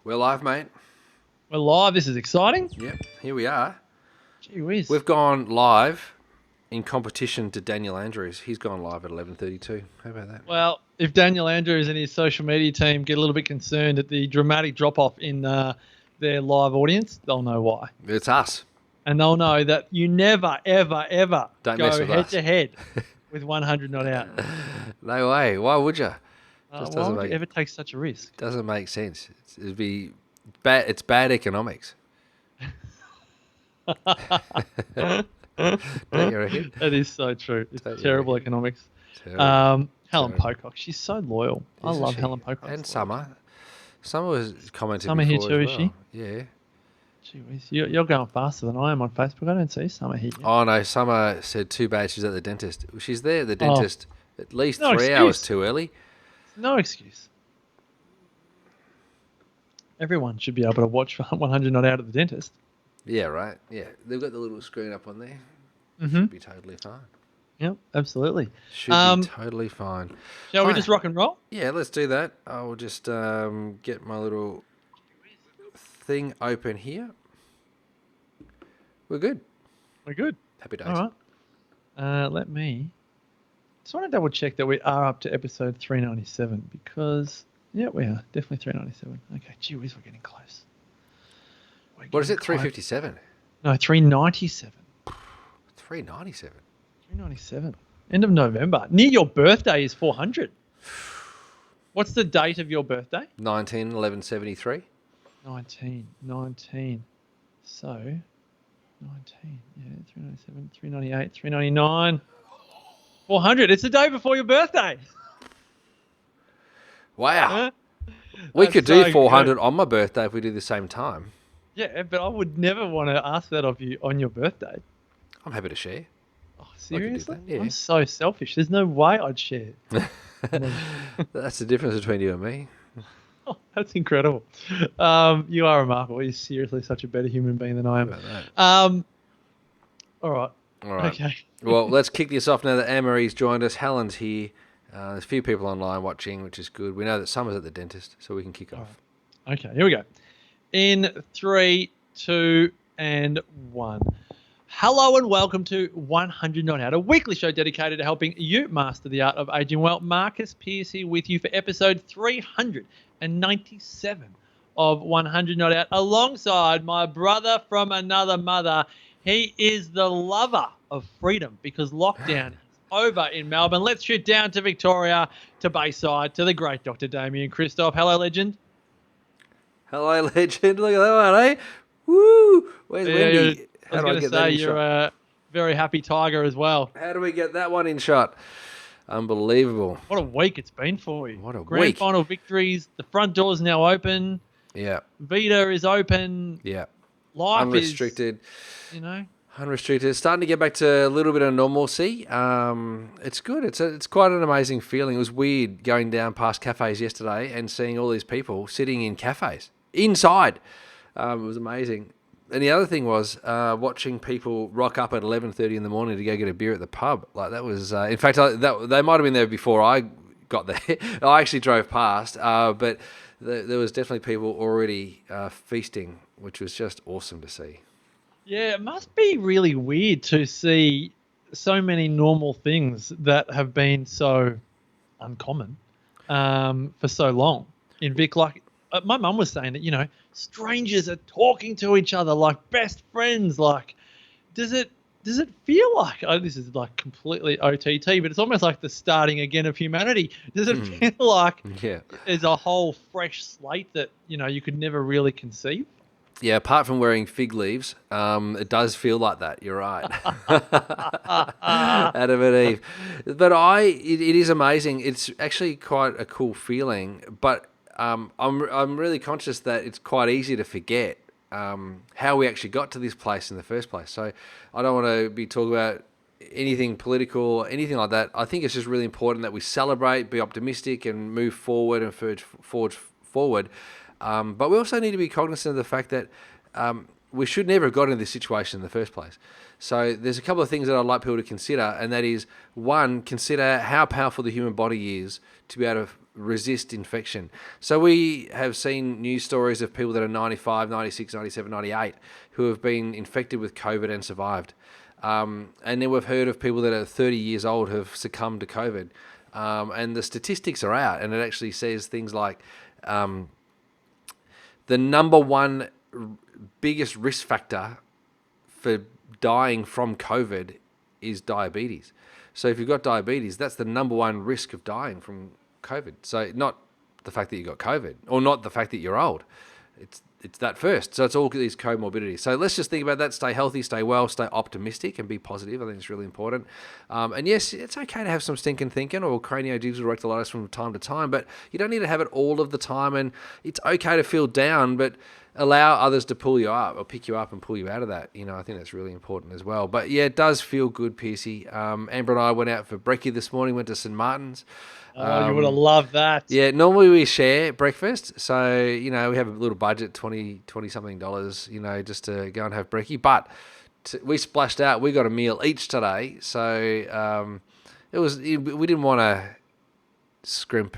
We're live, mate. We're live. This is exciting. Yep, here we are. Gee whiz. We've gone live in competition to Daniel Andrews. He's gone live at 11:32. How about that? Well, if Daniel Andrews and his social media team get a little bit concerned at the dramatic drop-off in their live audience, they'll know why. It's us. And they'll know that you never, ever, ever Don't go mess with us. head-to-head with 100 not out. No way. Why would you? Why would you ever take such a risk? Doesn't make sense. It'd be bad. It's bad economics. Don't you reckon? That is so true. It's Don't you terrible reckon? economics. Terrible. Helen Terrible. Pocock, she's so loyal. I Isn't love she? Helen Pocock. And Summer. Summer was commenting Summer here before too, as is well. she? Yeah. Gee whiz, you're going faster than I am on Facebook. I don't see Summer here. Oh no, Summer said too bad she's at the dentist. She's there at the dentist at least No 3 hours excuse. too early. No excuse. Everyone should be able to watch 100 Not Out at the dentist. Yeah, right. Yeah, they've got the little screen up on there. Mm-hmm. Should be totally fine. Yep, absolutely. Should be totally fine. Shall we Hi. just rock and roll? Yeah, let's do that. I will just get my little thing open here. We're good. We're good. Happy days. All right. Let me just want to double check that we are up to episode 397 because, yeah, we are. Definitely 397. Okay, gee whiz, we're getting close. What is it? Getting close. 357? No, 397. 397. 397. End of November. Near your birthday is 400. What's the date of your birthday? 19/11/73. 19. So, 19. Yeah, 397, 398, 399, 400. It's the day before your birthday. Wow. Huh? We That's could do so 400 good. on my birthday if we do the same time. Yeah, but I would never want to ask that of you on your birthday. I'm happy to share. Oh, I could do seriously? that, yeah. I'm so selfish. There's no way I'd share. That's the difference between you and me. Oh, that's incredible. You are remarkable. You're seriously such a better human being than I am. How about that? All right. All right. Okay. Well, let's kick this off now that Anne-Marie's joined us. Helen's here. There's a few people online watching, which is good. We know that Summer's at the dentist, so we can kick off. Okay, here we go. In 3, 2, and 1. Hello and welcome to 100 Not Out, a weekly show dedicated to helping you master the art of aging well. Marcus Pierce here with you for episode 397 of 100 Not Out, alongside my brother from another mother. He is the lover of freedom because lockdown is over in Melbourne. Let's shoot down to Victoria, to Bayside, to the great Dr. Damien Christoph. Hello, legend. Hello, legend. Look at that one, eh? Woo! Where's Wendy? I was going to say you're a very happy tiger as well. How do we get that one in shot? Unbelievable. What a week it's been for you. What a Grand week. final victories. The front door's now open. Yeah, Vita is open. yeah. Life Unrestricted. is, you know. Unrestricted. Starting to get back to a little bit of normalcy. It's good. It's quite an amazing feeling. It was weird going down past cafes yesterday and seeing all these people sitting in cafes inside. It was amazing. And the other thing was watching people rock up at 11:30 in the morning to go get a beer at the pub. Like that was, in fact, they might have been there before I got there. I actually drove past, but there was definitely people already feasting, which was just awesome to see. Yeah, it must be really weird to see so many normal things that have been so uncommon for so long in Vic. Like my mum was saying that, you know, strangers are talking to each other like best friends. Like, does it feel like, this is like completely OTT, but it's almost like the starting again of humanity. Does it feel like Yeah. there's a whole fresh slate that, you know, you could never really conceive? Yeah, apart from wearing fig leaves, it does feel like that. You're right. Adam and Eve. But it is amazing. It's actually quite a cool feeling. But I'm really conscious that it's quite easy to forget how we actually got to this place in the first place. So I don't want to be talking about anything political or anything like that. I think it's just really important that we celebrate, be optimistic, and move forward and forge forward. But we also need to be cognizant of the fact that we should never have got into this situation in the first place. So there's a couple of things that I'd like people to consider, and that is, one, consider how powerful the human body is to be able to resist infection. So we have seen news stories of people that are 95, 96, 97, 98 who have been infected with COVID and survived. And then we've heard of people that are 30 years old who have succumbed to COVID. And the statistics are out, and it actually says things like the number one biggest risk factor for dying from COVID is diabetes. So if you've got diabetes, that's the number one risk of dying from COVID. So not the fact that you got COVID, or not the fact that you're old. It's that first. So it's all these comorbidities. So let's just think about that. Stay healthy, stay well, stay optimistic, and be positive. I think it's really important. And yes, it's okay to have some stinking thinking or craniodigital rectilitis from time to time, but you don't need to have it all of the time. And it's okay to feel down, but allow others to pull you up or pick you up and pull you out of that. I think that's really important as well. But yeah, it does feel good, Piercy. Amber and I went out for brekkie this morning, went to St. Martin's. Oh, you would have loved that. Yeah, normally we share breakfast. So, we have a little budget, $20 something, just to go and have brekkie. But we splashed out. We got a meal each today. So we didn't want to scrimp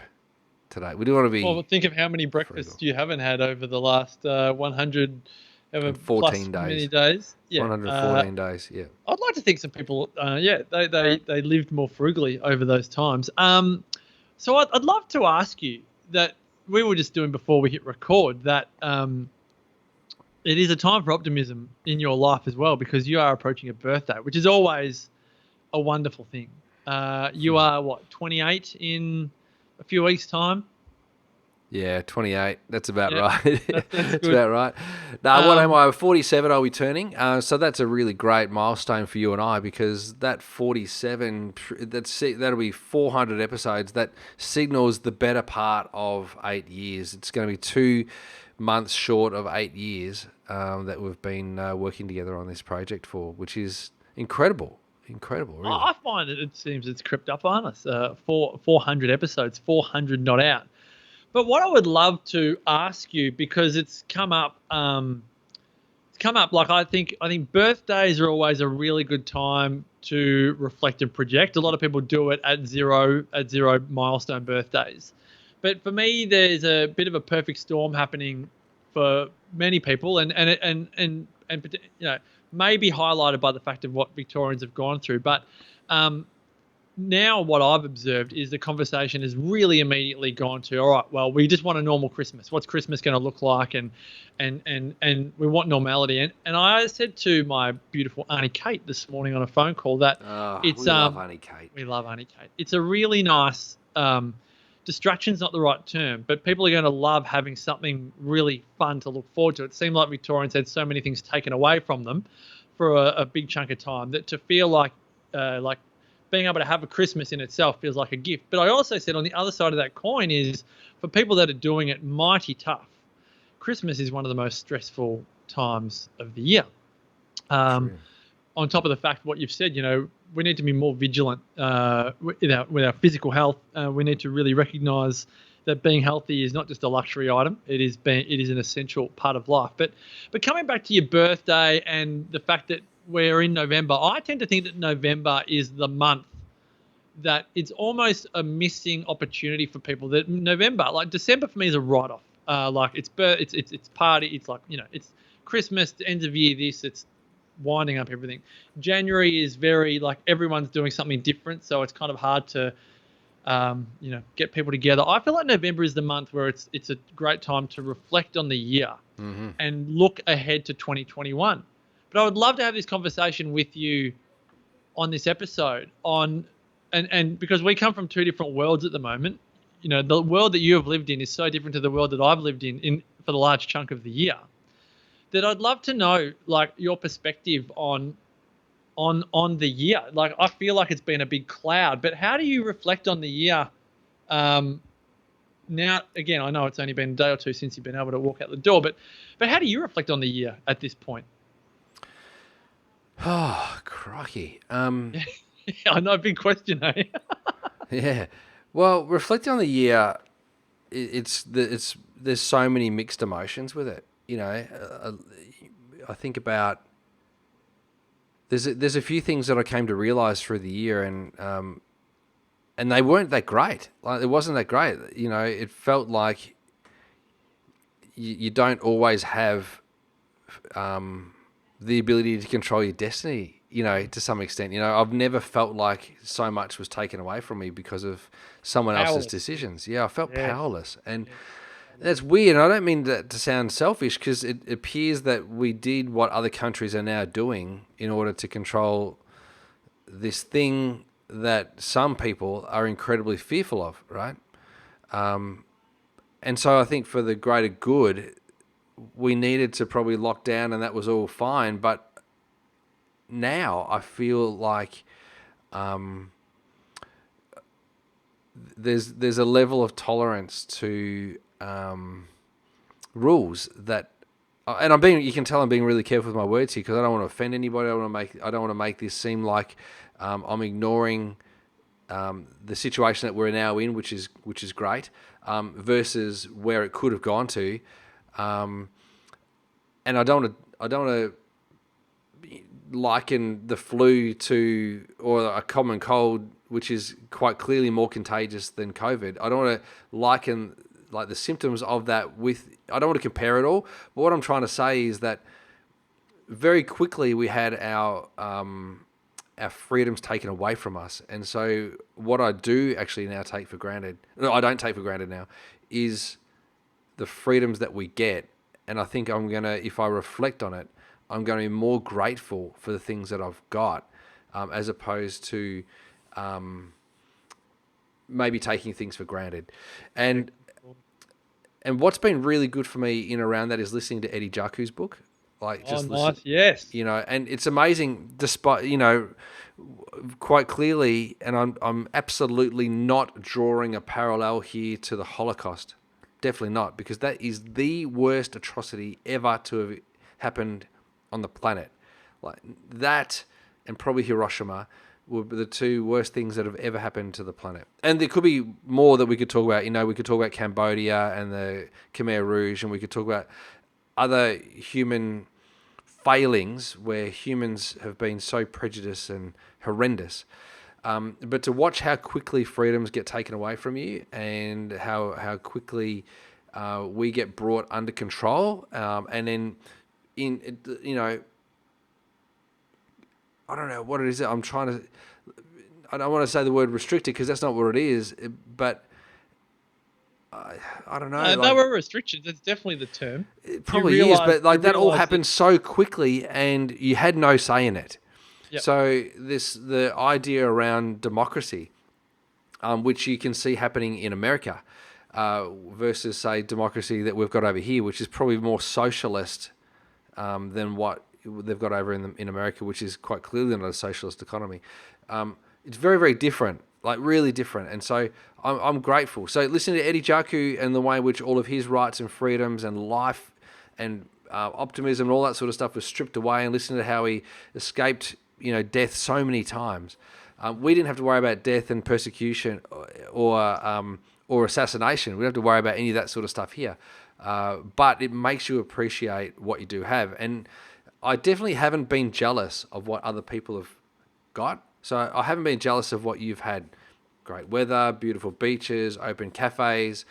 today. We didn't want to be... Well, think of how many breakfasts you haven't had over the last 114 plus days. Many days. Yeah, 114 days, yeah. I'd like to think some people, they lived more frugally over those times. So I'd love to ask you that we were just doing before we hit record that it is a time for optimism in your life as well, because you are approaching a birthday, which is always a wonderful thing. You are, 28 in a few weeks' time? Yeah, 28. That's about right. That's good. about right. Now, what am I? 47 I'll be turning. So that's a really great milestone for you and I, because that 47, that'll be 400 episodes. That signals the better part of 8 years. It's going to be 2 months short of 8 years that we've been working together on this project for, which is incredible. Incredible, really. I find it seems it's crept up on us. 400 episodes, 400 not out. But what I would love to ask you, because it's come up, like I think birthdays are always a really good time to reflect and project. A lot of people do it at zero milestone birthdays. But for me, there's a bit of a perfect storm happening for many people, and maybe highlighted by the fact of what Victorians have gone through. But now what I've observed is the conversation has really immediately gone to, all right, well, we just want a normal Christmas. What's Christmas going to look like? And we want normality. And I said to my beautiful Auntie Kate this morning on a phone call that we love Auntie Kate. We love Auntie Kate. It's a really nice distraction's not the right term, but people are going to love having something really fun to look forward to. It seemed like Victorians had so many things taken away from them for a big chunk of time, that to feel like being able to have a Christmas in itself feels like a gift. But I also said on the other side of that coin is, for people that are doing it mighty tough, Christmas is one of the most stressful times of the year. On top of the fact what you've said, we need to be more vigilant with our physical health. We need to really recognise that being healthy is not just a luxury item. It is an essential part of life. But coming back to your birthday and the fact that we're in November, I tend to think that November is the month that it's almost a missing opportunity for people. That November, like December for me, is a write-off. It's party. It's like, it's Christmas, the end of year. It's winding up everything. January is very like everyone's doing something different, so it's kind of hard to get people together. I feel like November is the month where it's a great time to reflect on the year and look ahead to 2021. But I would love to have this conversation with you on this episode and because we come from two different worlds at the moment. The world that you have lived in is so different to the world that I've lived in for the large chunk of the year, that I'd love to know like your perspective on the year. Like, I feel like it's been a big cloud, but how do you reflect on the year? Now, again, I know it's only been a day or two since you've been able to walk out the door, but how do you reflect on the year at this point? Oh, crikey. I know, big question, eh? Yeah. Well, reflecting on the year, there's so many mixed emotions with it. I think about there's a few things that I came to realize through the year, and and they weren't that great. Like, it wasn't that great. It felt like you don't always have the ability to control your destiny, to some extent. I've never felt like so much was taken away from me because of someone else's Powerless. decisions. Yeah, I felt Yes. powerless. And that's weird. And I don't mean that to sound selfish, because it appears that we did what other countries are now doing in order to control this thing that some people are incredibly fearful of, right? And so I think for the greater good, we needed to probably lock down, and that was all fine. But now I feel like there's a level of tolerance to rules that, and you can tell I'm being really careful with my words here, because I don't want to offend anybody. I don't want to make this seem like I'm ignoring the situation that we're now in, which is great, versus where it could have gone to. And I don't want to liken the flu to, or a common cold, which is quite clearly more contagious than COVID. I don't want to liken like the symptoms of that with. I don't want to compare it all. But what I'm trying to say is that very quickly we had our freedoms taken away from us, and so what I do actually now take for granted. No, I don't take for granted now, is the freedoms that we get. And I think if I reflect on it, I'm going to be more grateful for the things that I've got, as opposed to maybe taking things for granted. And what's been really good for me in around that is listening to Eddie Jaku's book. Like, just nice. Yes. and it's amazing, despite, quite clearly, and I'm absolutely not drawing a parallel here to the Holocaust. Definitely not, because that is the worst atrocity ever to have happened on the planet. Like that, and probably Hiroshima, were the two worst things that have ever happened to the planet. And there could be more that we could talk about. We could talk about Cambodia and the Khmer Rouge, and we could talk about other human failings where humans have been so prejudiced and horrendous. But to watch how quickly freedoms get taken away from you, and how quickly we get brought under control, and then I don't know what it is. I don't want to say the word restricted, because that's not what it is, but I don't know. There were restrictions. It's definitely the term. It probably is, but like that all happened so quickly, and you had no say in it. Yep. So the idea around democracy, which you can see happening in America, versus, say, democracy that we've got over here, which is probably more socialist than what they've got over in America, which is quite clearly not a socialist economy. It's very, very different, like really different. And so I'm grateful. So listening to Eddie Jaku and the way in which all of his rights and freedoms and life and optimism and all that sort of stuff was stripped away, and listening to how he escaped death so many times. We didn't have to worry about death and persecution or assassination. We don't have to worry about any of that sort of stuff here. But it makes you appreciate what you do have. And I definitely haven't been jealous of what other people have got. So I haven't been jealous of what you've had. Great weather, beautiful beaches, open cafes,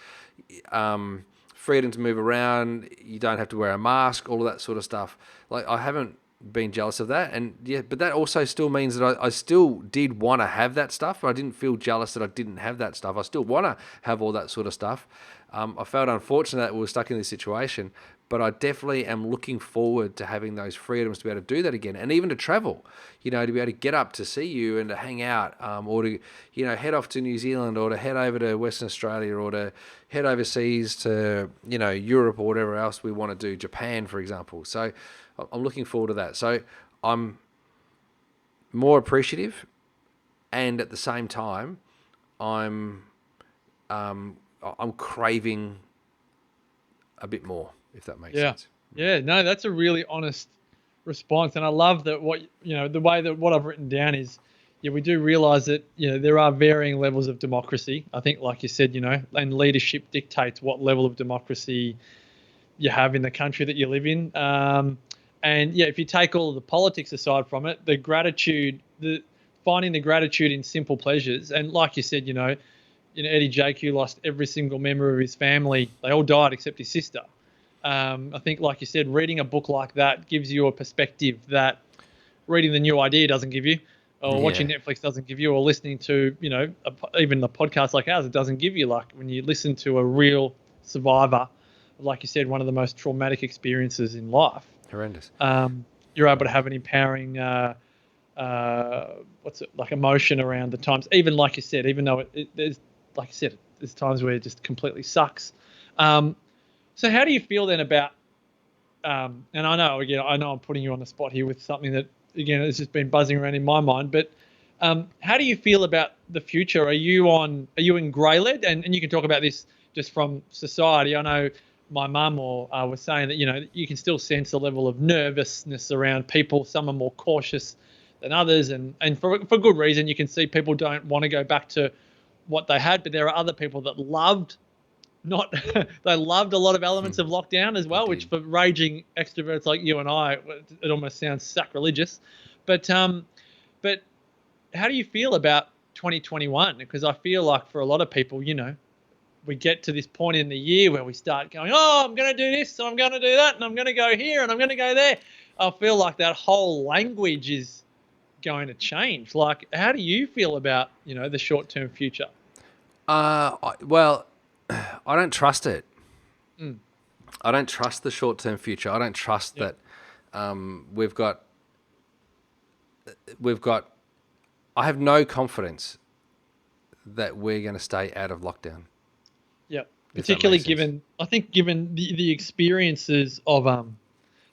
freedom to move around. You don't have to wear a mask, all of that sort of stuff. Like, I haven't been jealous of that. And yeah, but that also still means that I still did want to have that stuff. I didn't feel jealous that I didn't have that stuff. I still want to have all that sort of stuff. I felt unfortunate that we were stuck in this situation, but I definitely am looking forward to having those freedoms to be able to do that again, and even to travel, to be able to get up to see you and to hang out, or to, head off to New Zealand, or to head over to Western Australia, or to head overseas to, Europe or whatever else we want to do, Japan, for example. So I'm looking forward to that. So I'm more appreciative, and at the same time, I'm craving a bit more, if that makes sense. Yeah, no, that's a really honest response. And I love that the way that what I've written down is, we do realize that, there are varying levels of democracy. I think, like you said, and leadership dictates what level of democracy you have in the country that you live in. And if you take all of the politics aside from it, the gratitude, finding the gratitude in simple pleasures. And like you said, Eddie JQ lost every single member of his family. They all died except his sister. I think, like you said, reading a book like that gives you a perspective that reading The New Idea doesn't give you, or watching Netflix doesn't give you, or listening to, even the podcast like ours, it doesn't give you. Like when you listen to a real survivor, like you said, one of the most traumatic experiences in life. Horrendous. You're able to have an empowering, emotion around the times. Even like you said, even though there's times where it just completely sucks. So how do you feel then about, and I know I'm putting you on the spot here with something that, again, has just been buzzing around in my mind, but how do you feel about the future? Are you in grey-led? And you can talk about this just from society. I know my mum was saying that, you can still sense a level of nervousness around people. Some are more cautious than others, and for good reason. You can see people don't want to go back to what they had, but there are other people that loved they loved a lot of elements of lockdown as well, which for raging extroverts like you and I, it almost sounds sacrilegious. But how do you feel about 2021? Because I feel like for a lot of people, we get to this point in the year where we start going, oh, I'm going to do this, and I'm going to do that, and I'm going to go here, and I'm going to go there. I feel like that whole language is going to change. Like, how do you feel about, the short-term future? Well, I don't trust it. I don't trust the short-term future. I don't trust that we've got. I have no confidence that we're going to stay out of lockdown. Yeah, particularly given the experiences of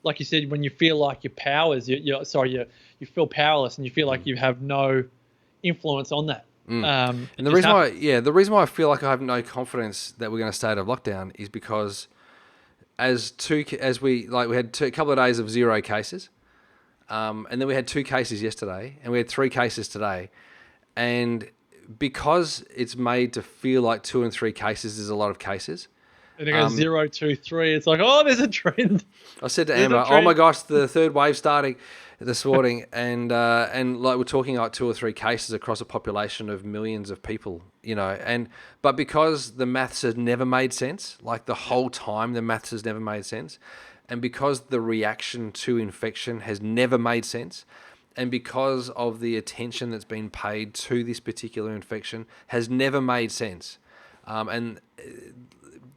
like you said, when you feel like your powers, you feel powerless, and you feel like you have no influence on that. And the reason why I feel like I have no confidence that we're going to stay out of lockdown is because we had a couple of days of 0 cases, and then we had 2 cases yesterday, and we had 3 cases today, and because it's made to feel like 2 and 3 cases is a lot of cases. And it goes 0, 2, 3. It's like, oh, there's a trend. I said to Amber, oh my gosh, the third wave starting this morning, and like we're talking like 2 or 3 cases across a population of millions of people, but because the maths has never made sense, like the whole time the maths has never made sense, and because the reaction to infection has never made sense, and because of the attention that's been paid to this particular infection has never made sense, and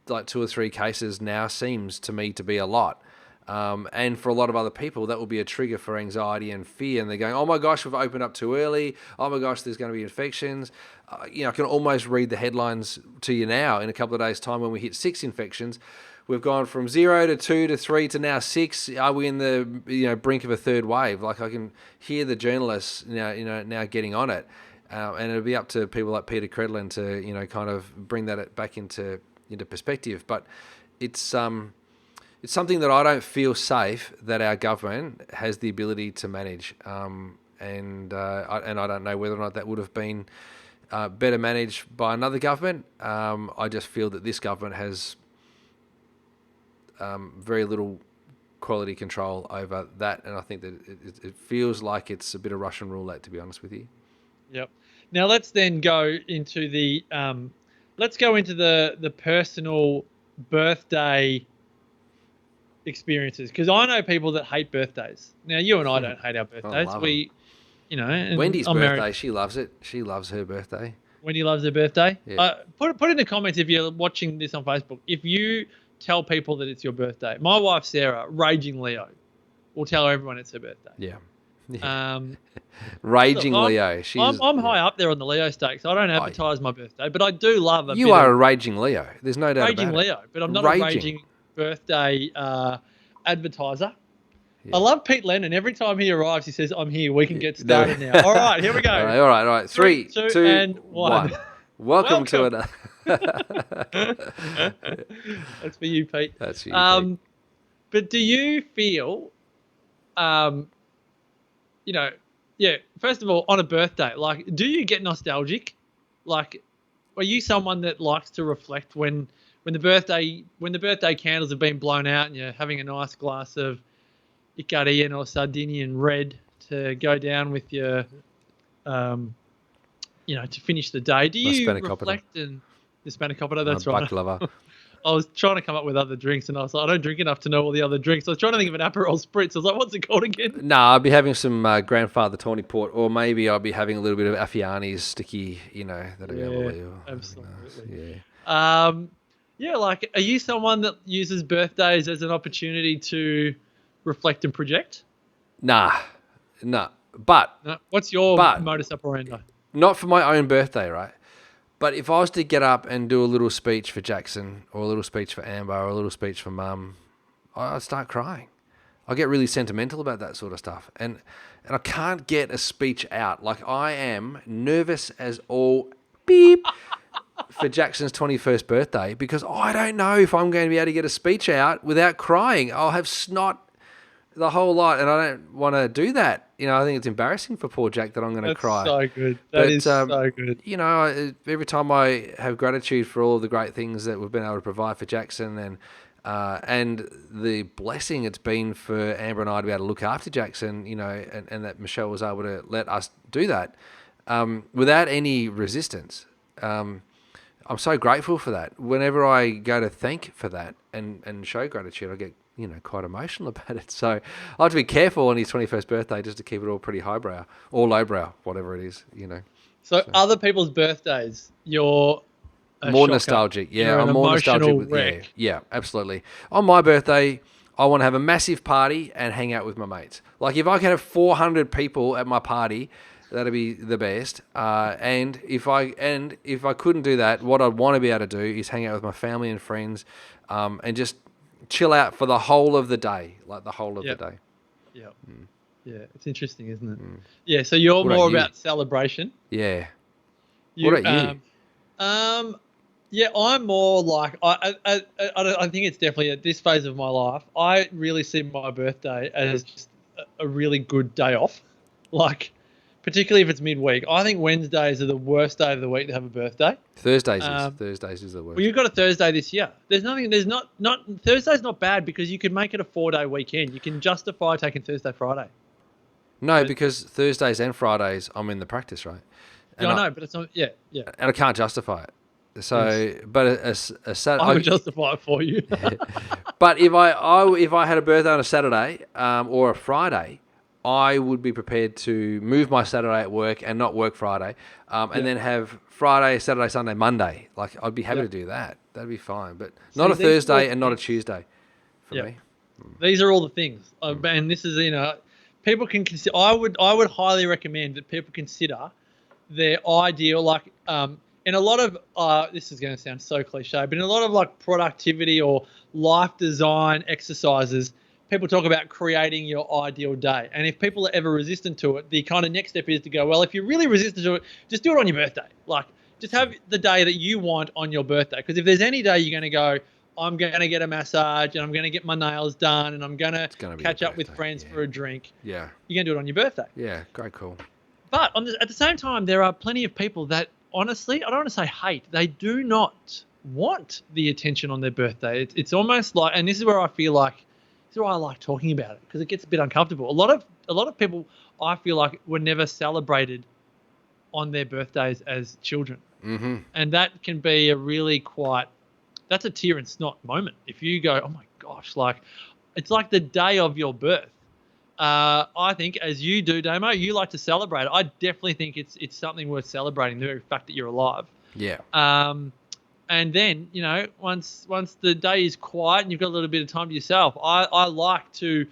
like 2 or 3 cases now seems to me to be a lot. And for a lot of other people, that will be a trigger for anxiety and fear. And they're going, oh my gosh, we've opened up too early. Oh my gosh, there's going to be infections. I can almost read the headlines to you now in a couple of days' time when we hit 6 infections. We've gone from 0 to 2 to 3 to now 6. Are we in the brink of a third wave? Like I can hear the journalists now getting on it. And it'll be up to people like Peter Credlin to, kind of bring that back into perspective. But it's something that I don't feel safe that our government has the ability to manage, and I don't know whether or not that would have been better managed by another government. I just feel that this government has very little quality control over that, and I think that it feels like it's a bit of Russian roulette, to be honest with you. Yep. Now let's then go into the personal birthday experiences, because I know people that hate birthdays. Now you and I don't hate our birthdays. Wendy's birthday, married. She loves it. She loves her birthday. Wendy loves her birthday. Yeah. Put in the comments if you're watching this on Facebook. If you tell people that it's your birthday, my wife Sarah, raging Leo, will tell everyone it's her birthday. Yeah. Raging Leo. I'm high up there on the Leo stakes. I don't advertise my birthday, but I do love You are a raging Leo. There's no doubt about it. Raging Leo, but I'm not a raging birthday advertiser. Yeah. I love Pete Lennon. Every time he arrives, he says, I'm here. We can get started now. All right, here we go. All right. 3, 2, and 1. Welcome to it. That's for you, Pete. That's for you, Pete. But do you feel, first of all, on a birthday, like, do you get nostalgic? Like, are you someone that likes to reflect when the birthday candles have been blown out and you're having a nice glass of Icarian or Sardinian red to go down with your to finish the day. Do My you spanakopita. reflect and the spanakopita? My That's right. baklava. I was trying to come up with other drinks, and I was like, I don't drink enough to know all the other drinks. I was trying to think of an Aperol Spritz. I was like, what's it called again? No, I'll be having some Grandfather Tawny Port, or maybe I'll be having a little bit of Affiani's sticky, that Absolutely. Yeah. Like, are you someone that uses birthdays as an opportunity to reflect and project? Nah. But No. What's your But- modus operandi? not for my own birthday, right? But if I was to get up and do a little speech for Jackson, or a little speech for Amber, or a little speech for Mum, I'd start crying. I get really sentimental about that sort of stuff. And I can't get a speech out. Like, I am nervous as all beep for Jackson's 21st birthday, because I don't know if I'm going to be able to get a speech out without crying. I'll have snot the whole lot, and I don't want to do that. I think it's embarrassing for poor Jack that I'm going to cry. So good. That is so good. Every time I have gratitude for all of the great things that we've been able to provide for Jackson, and the blessing it's been for Amber and I to be able to look after Jackson, and that Michelle was able to let us do that without any resistance. I'm so grateful for that. Whenever I go to thank for that and show gratitude, I get quite emotional about it. So I have to be careful on his 21st birthday just to keep it all pretty highbrow or lowbrow, whatever it is, So other people's birthdays, you're more shocker. nostalgic. Yeah, You're I'm an more emotional nostalgic with wreck. yeah, absolutely. On my birthday, I want to have a massive party and hang out with my mates. Like, if I can have 400 people at my party, that'd be the best. And if I couldn't do that, what I'd want to be able to do is hang out with my family and friends, and just chill out for the whole of the day, like the whole of the day. Yeah. Yeah, it's interesting, isn't it? Yeah, so you're What about more you? about celebration. Yeah. What about you? Yeah, I'm more like I think it's definitely at this phase of my life, I really see my birthday as just a really good day off. Like, particularly if it's midweek. I think Wednesdays are the worst day of the week to have a birthday. Thursdays is the worst. Well, you've got a Thursday this year. Thursday's not bad, because you could make it a 4-day weekend. You can justify taking Thursday, Friday. No, because Thursdays and Fridays I'm in the practice, right? And I know, but it's not. Yeah. and I can't justify it. So, Yes. but a Saturday. I would justify it for you. But if I had a birthday on a Saturday or a Friday, I would be prepared to move my Saturday at work and not work Friday, and then have Friday, Saturday, Sunday, Monday. Like, I'd be happy to do that. That'd be fine. But not a these are all Thursday and not a things- Tuesday for me. These are all the things, and this is people can consider. I would highly recommend that people consider their ideal, like in a lot of this is going to sound so cliche, but in a lot of like productivity or life design exercises, people talk about creating your ideal day. And if people are ever resistant to it, the kind of next step is to go, well, if you're really resistant to it, just do it on your birthday. Like, just have the day that you want on your birthday. Because if there's any day you're going to go, I'm going to get a massage and I'm going to get my nails done and I'm going to catch up with friends for a drink, Yeah. you're going to do it on your birthday. Yeah. Great call. But at the same time, there are plenty of people that, honestly, I don't want to say hate, they do not want the attention on their birthday. It's almost like, and this is where I feel like, this is why I like talking about it, because it gets a bit uncomfortable. A lot of people, I feel like, were never celebrated on their birthdays as children. Mm-hmm. And that can be a really that's a tear and snot moment. If you go, oh my gosh, like, it's like the day of your birth. I think, as you do, Damo, you like to celebrate it. I definitely think it's something worth celebrating, the very fact that you're alive. Yeah. And then, once the day is quiet and you've got a little bit of time to yourself, I like to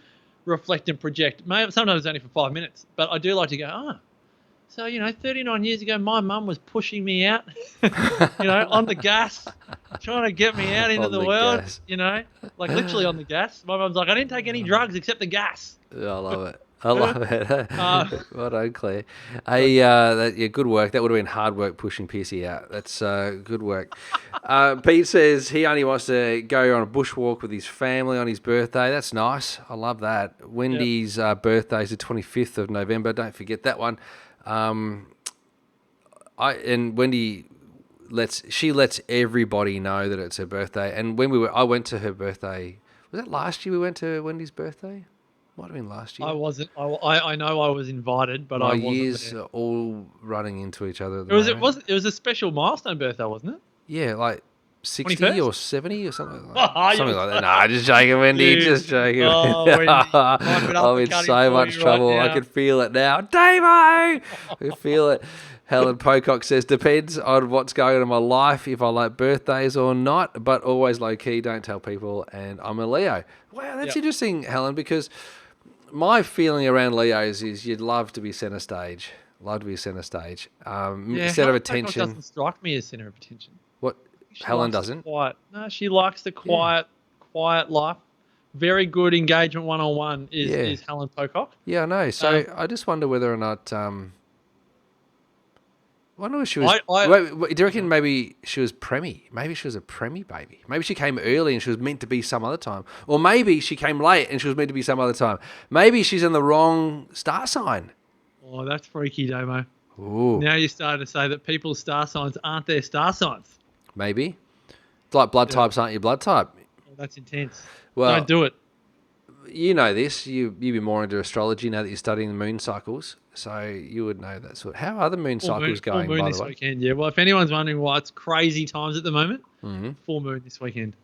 reflect and project. Sometimes only for 5 minutes, but I do like to go, so, 39 years ago, my mum was pushing me out, on the gas, trying to get me out into On the the world, gas. like literally on the gas. My mum's like, I didn't take any drugs except the gas. I love it. I love it. Well done, Claire. Good work. That would have been hard work pushing Piercy out. That's good work. Pete says he only wants to go on a bushwalk with his family on his birthday. That's nice. I love that. Wendy's birthday is the 25th of November. Don't forget that one. Wendy lets everybody know that it's her birthday. And when I went to her birthday. Was that last year we went to Wendy's birthday? Might have been last year. I wasn't. I know I was invited, but My I wasn't years there. are all running into each other at the It moment. was a special milestone birthday, wasn't it? Yeah, like 60 21st? or 70 or something You're something like that. so- Nah, just joking, Wendy. you. Just joking. Oh, Wendy, I've been I'm in uppercutting so for much you right trouble. I now. can feel it now. Damo! I can feel it. Helen Pocock says, depends on what's going on in my life, if I like birthdays or not, but always low key, don't tell people, and I'm a Leo. Wow, that's Yep. interesting, Helen, because my feeling around Leos is you'd love to be centre stage. Love to be centre stage. Yeah, Instead of Helen Pocock attention. doesn't strike me as center of attention. What? She Helen likes the doesn't? quiet. No, she likes the quiet life. Very good engagement one-on-one is Helen Pocock. Yeah, I know. So I just wonder whether or not. I wonder if she was. Wait, do you reckon maybe she was Premi? Maybe she was a Premi baby. Maybe she came early and she was meant to be some other time. Or maybe she came late and she was meant to be some other time. Maybe she's in the wrong star sign. Oh, that's freaky, Damo. Ooh, Now you're starting to say that people's star signs aren't their star signs. maybe. It's like blood types aren't your blood type. Oh, that's intense. Well, Don't do it. You know this. You'd be more into astrology now that you're studying the moon cycles. So you would know that sort. How are the moon cycles going, full moon by this the way? weekend, yeah. Well, if anyone's wondering why it's crazy times at the moment, Mm-hmm. full moon this weekend,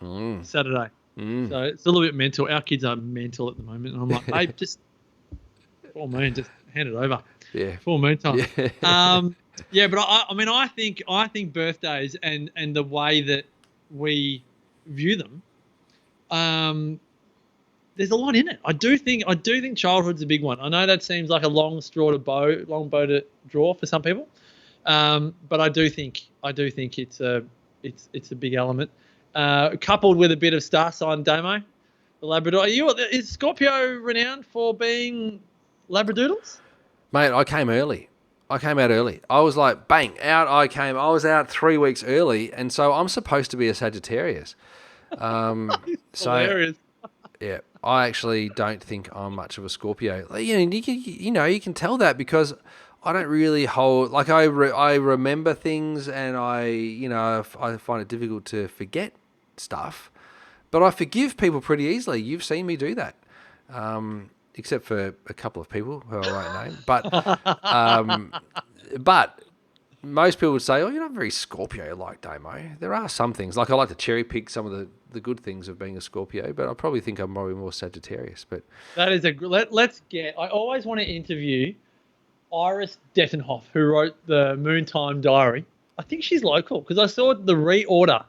Mm. Saturday. Mm. So it's a little bit mental. Our kids are mental at the moment, and I'm like, babe, just full moon, just hand it over. Yeah. Full moon time. Yeah. Yeah, but I think birthdays and the way that we view them, there's a lot in it. I do think childhood's a big one. I know that seems like a long bow to draw for some people, but I do think it's a big element, coupled with a bit of star sign Damo, the Labrador. Is Scorpio renowned for being Labradoodles? Mate, I came early. I came out early. I was like, bang, out I came. I was out 3 weeks early, and so I'm supposed to be a Sagittarius. So, Hilarious. yeah, I actually don't think I'm much of a Scorpio. Like, you can tell that because I don't really hold... Like, I remember things, and I find it difficult to forget stuff, but I forgive people pretty easily. You've seen me do that. Except for a couple of people who I won't name. But most people would say, oh, you're not very Scorpio-like, Damo. There are some things. Like I like to cherry pick some of the good things of being a Scorpio, but I probably think I'm probably more Sagittarius. But That is let's get... I always want to interview Iris Dettenhoff, who wrote the Moontime Diary. I think she's local because I saw the reorder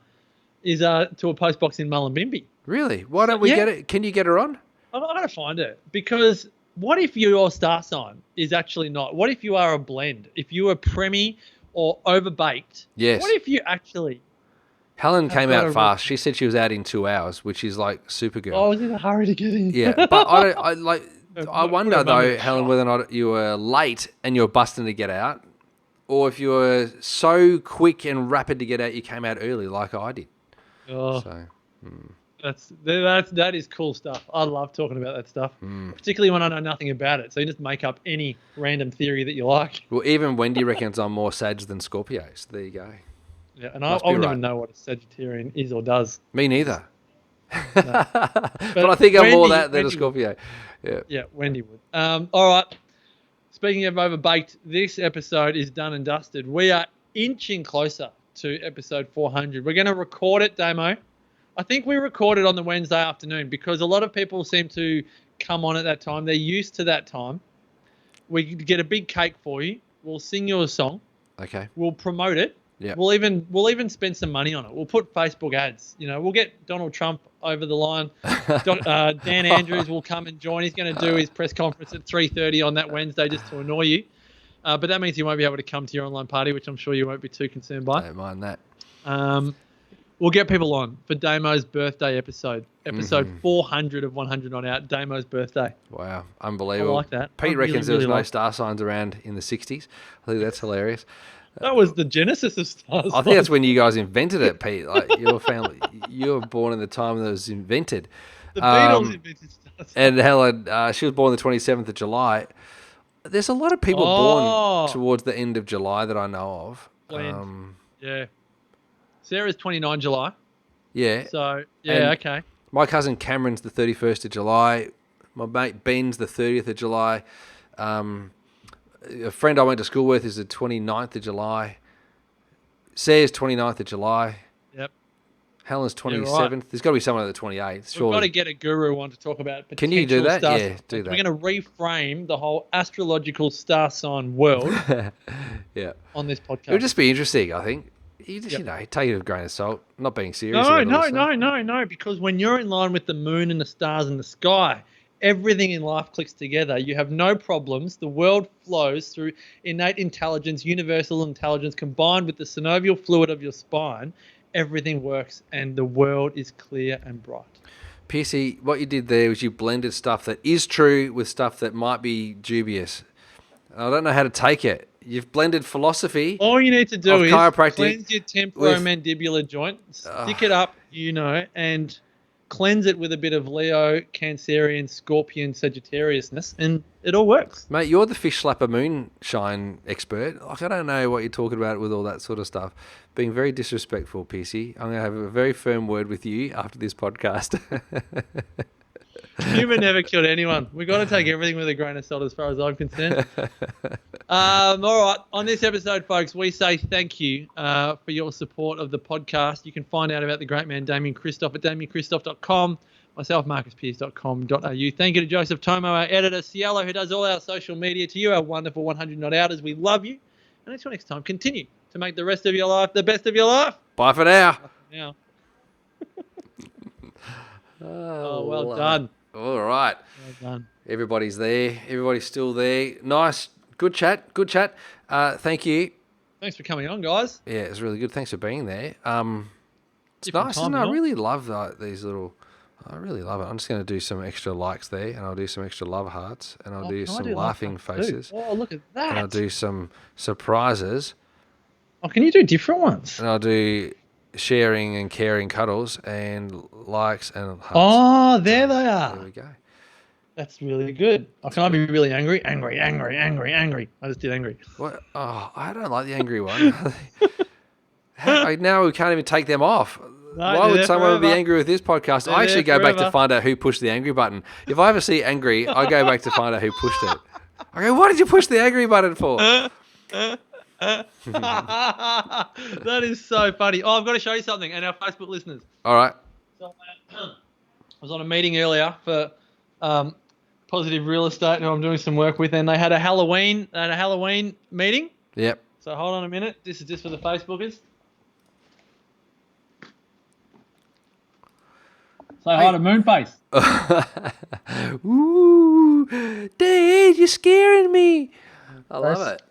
is to a post box in Mullumbimby. really, why don't we get it? Can you get her on? I'm going to find it because what if your star sign is actually not? What if you are a blend? If you are Premi or overbaked? Yes. What if you actually... Helen came got out a fast. She said she was out in 2 hours, which is like Supergirl. I was in a hurry to get in. Yeah, but I wonder What a though, moment of Helen, shock. whether or not you were late and you were busting to get out, or if you were so quick and rapid to get out, you came out early like I did. Oh, So, that is cool stuff. I love talking about that stuff, particularly when I know nothing about it. So you just make up any random theory that you like. well, even Wendy reckons I'm more Sag than Scorpio. So there you go. Yeah, and Must I'll be never right. know what a Sagittarian is or does. Me neither. No. But I think I'm more Wendy- that than a Wendy- Scorpio. Yeah. Yeah, Wendy would. All right. Speaking of overbaked, this episode is done and dusted. We are inching closer to episode 400. We're going to record it, Damo. I think we record it on the Wednesday afternoon because a lot of people seem to come on at that time. They're used to that time. We get a big cake for you. We'll sing you a song. Okay. We'll promote it. Yeah. We'll even spend some money on it. We'll put Facebook ads. We'll get Donald Trump over the line. Dan Andrews will come and join. He's going to do his press conference at 3:30 on that Wednesday just to annoy you. But that means you won't be able to come to your online party, which I'm sure you won't be too concerned by. Don't mind that. We'll get people on for Damo's birthday episode 400 of 100 on out. Damo's birthday. Wow. Unbelievable. I like that. Pete I really, reckons there was really no like star signs around in the 60s. I think that's hilarious. That was the genesis of stars. I think that's when you guys invented it, Pete. Like your family, you were born in the time that it was invented. The Beatles invented stars. And Helen, she was born the 27th of July. There's a lot of people born towards the end of July that I know of. Blend. Yeah. Sarah's 29 July. Yeah. So, yeah, And okay. my cousin Cameron's the 31st of July. My mate Ben's the 30th of July. A friend I went to school with is the 29th of July. Sarah's 29th of July. Yep. Helen's You're 27th. right. There's got to be someone at the 28th. We've Surely. got to get a guru on to talk about potential Can you do that? star Yeah, signs. do that. We're going to reframe the whole astrological star sign world Yeah. on this podcast. It would just be interesting, I think. You just, Yep. take it with a grain of salt. Not being serious. No, about all no, this stuff. no. Because when you're in line with the moon and the stars in the sky, everything in life clicks together. You have no problems. The world flows through innate intelligence, universal intelligence, combined with the synovial fluid of your spine. Everything works, and the world is clear and bright. Piercy, what you did there was you blended stuff that is true with stuff that might be dubious. I don't know how to take it. You've blended philosophy. All you need to do Of is chiropractic cleanse your temporomandibular joint, stick it up, and cleanse it with a bit of Leo, Cancerian, Scorpion, Sagittariusness, and it all works. Mate, you're the fish slapper moonshine expert. Like, I don't know what you're talking about with all that sort of stuff. Being very disrespectful, PC. I'm going to have a very firm word with you after this podcast. Human never killed anyone. We've got to take everything with a grain of salt as far as I'm concerned. All right. On this episode, folks, we say thank you for your support of the podcast. You can find out about the great man, Damien Christoph, at damienchristoff.com. Myself, marcuspierce.com.au. Thank you to Joseph Tomo, our editor, Cielo, who does all our social media. To you, our wonderful 100 odd outers. We love you. And until next time, continue to make the rest of your life the best of your life. Bye for now. Now. Oh, well done. All right. Well done. Everybody's there. Everybody's still there. Nice. Good chat. Good chat. Thank you. Thanks for coming on, guys. Yeah, it's really good. Thanks for being there. It's Different nice, time isn't it? and I all. really love these little... I really love it. I'm just going to do some extra likes there, and I'll do some extra love hearts, and I'll do Can I some do laughing like that too? faces, Oh, look at and I'll that. do some surprises, Oh, can you do different ones? and I'll do sharing and caring cuddles and likes and hearts. Oh, there they There are. we go. That's really good. Oh, can I be really angry? Angry. I just did angry. What? Oh, I don't like the angry one. Now we can't even take them off. No, Why they're would there someone be forever. angry with this podcast? They're I actually there go back to forever. find out who pushed the angry button. If I ever see angry, I go back to find out who pushed it. I go, what did you push the angry button for? That is so funny. Oh, I've got to show you something, and our Facebook listeners. All right. So, I was on a meeting earlier for Positive Real Estate, who I'm doing some work with, and they had a Halloween meeting. Yep. So hold on a minute. This is just for the Facebookers. Say hi to Moonface. Ooh, Dad, you're scaring me. I love That's- it.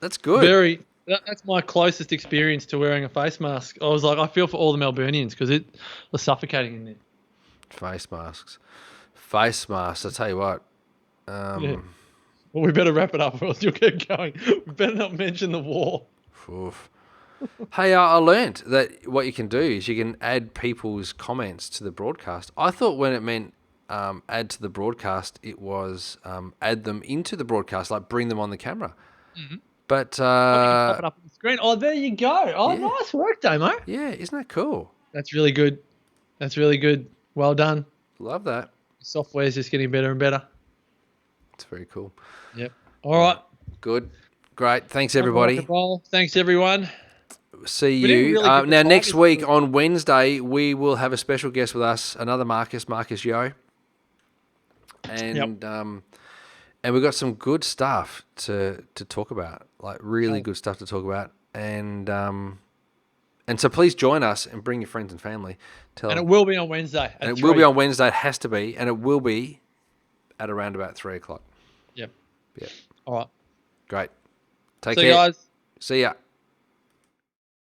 That's good. That's my closest experience to wearing a face mask. I was like, I feel for all the Melburnians because it was suffocating in there. Face masks. Face masks. I tell you what. Yeah. Well, we better wrap it up or else you'll get going. We better not mention the war. Oof. Hey, I learnt that what you can do is you can add people's comments to the broadcast. I thought when it meant add to the broadcast, it was add them into the broadcast, like bring them on the camera. Mm-hmm. But Pop it up on the screen. Oh, there you go. Oh, Yeah. nice work, Damo. yeah, isn't that cool? That's really good. Well done. Love that. Software's just getting better and better. It's very cool. Yep. All right. Good. Great. Thanks, everybody. Rock and roll. Thanks, everyone. See We didn't you. really get the Now, next target week for- on Wednesday, we will have a special guest with us, another Marcus Yo. And and we've got some good stuff to talk about, like really Okay. good stuff to talk about. And so please join us and bring your friends and family. And it will be on Wednesday. And it will be on Wednesday. It has to be. And it will be at around about 3 o'clock. Yep. Yeah. All right. Great. Take See you care. guys. See ya.